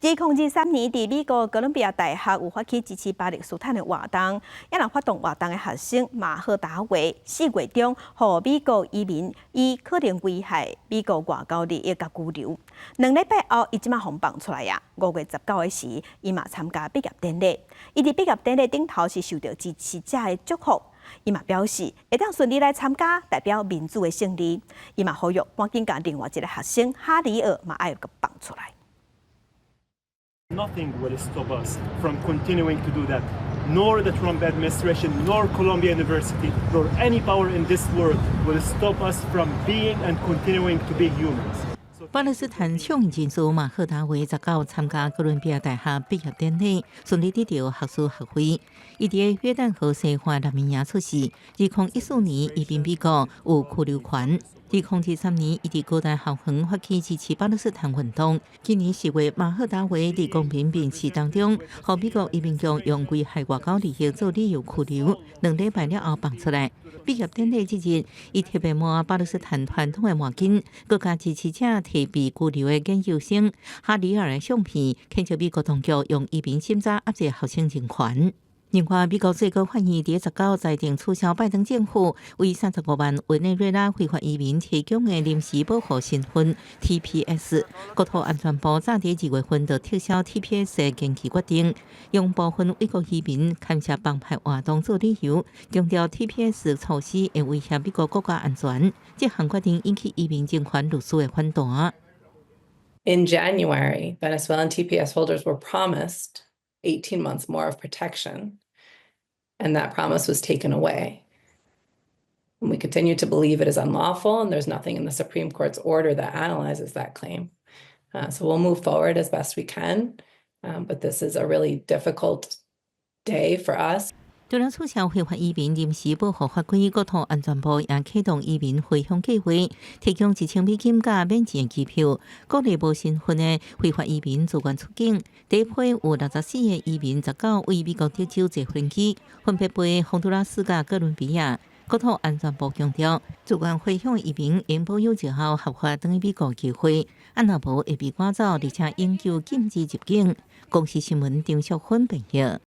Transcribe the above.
2023年，伫美国哥伦比亚大学有发起支持巴勒斯坦的活动，也让发动活动的学生马赫达维4月中，予美国移民以可能危害美国外交利益甲拘留。2礼拜后，伊即马放放出来呀。5月19日时，伊嘛参加毕业典礼。伊伫毕业典礼顶头是受到支持者的祝福。伊嘛表示会当顺利来参加，代表民主的胜利。伊嘛呼吁赶紧甲另外一个学生哈里尔嘛爱个放出来。 Nothing will stop us from continuing to do that. Nor the Trump administration, nor Columbia University, nor any power in this world will stop us from being and continuing to be humans. 巴勒斯坦上任事马赫达维19参加哥伦比亚大学毕业典礼，顺利得到学士学位。伊伫约旦河西岸难民营出世。2014年移民美国，有居留权。2013年，伊伫高大校园发起支持巴勒斯坦运动。今年4月，马赫达维伫公平辩词当中，互美国移民局用危害外交利益做理由拘留，2礼拜了后放出来。毕业典礼即日，伊特别摸巴勒斯坦传统的毛巾，各家支持者提被拘留的研究生哈里尔的相片，恳求美国当局用移民审查压制学生人权。 另外，美国最高法院伫19裁定取消拜登政府为35万委内瑞拉非法移民提供的临时保护身份 （TPS）。国土安全部早伫2月份就撤销 TPS 的延期决定，用部分美国移民牵涉帮派活动做理由，强调 TPS 措施会威胁美国国家安全。这项决定引起移民人权律师的反弹。In January, Venezuelan TPS holders were promised 18 months more of protection, and that promise was taken away. And we continue to believe it is unlawful, and there's nothing in the Supreme Court's order that analyzes that claim. So we'll move forward as best we can, but this is a really difficult day for us. 除了取消非法移民临时保护法规，国土安全部也启动移民回乡计划，提供$1000加免钱机票，鼓励无身份的非法移民自愿出境。第一批有64个移民19为美国德州坐飞机，分别飞洪都拉斯甲哥伦比亚。国土安全部强调，自愿回乡移民应保有日后合法返去美国机会，若无会被赶走，而且永久禁止入境。公司新闻张淑芬报道。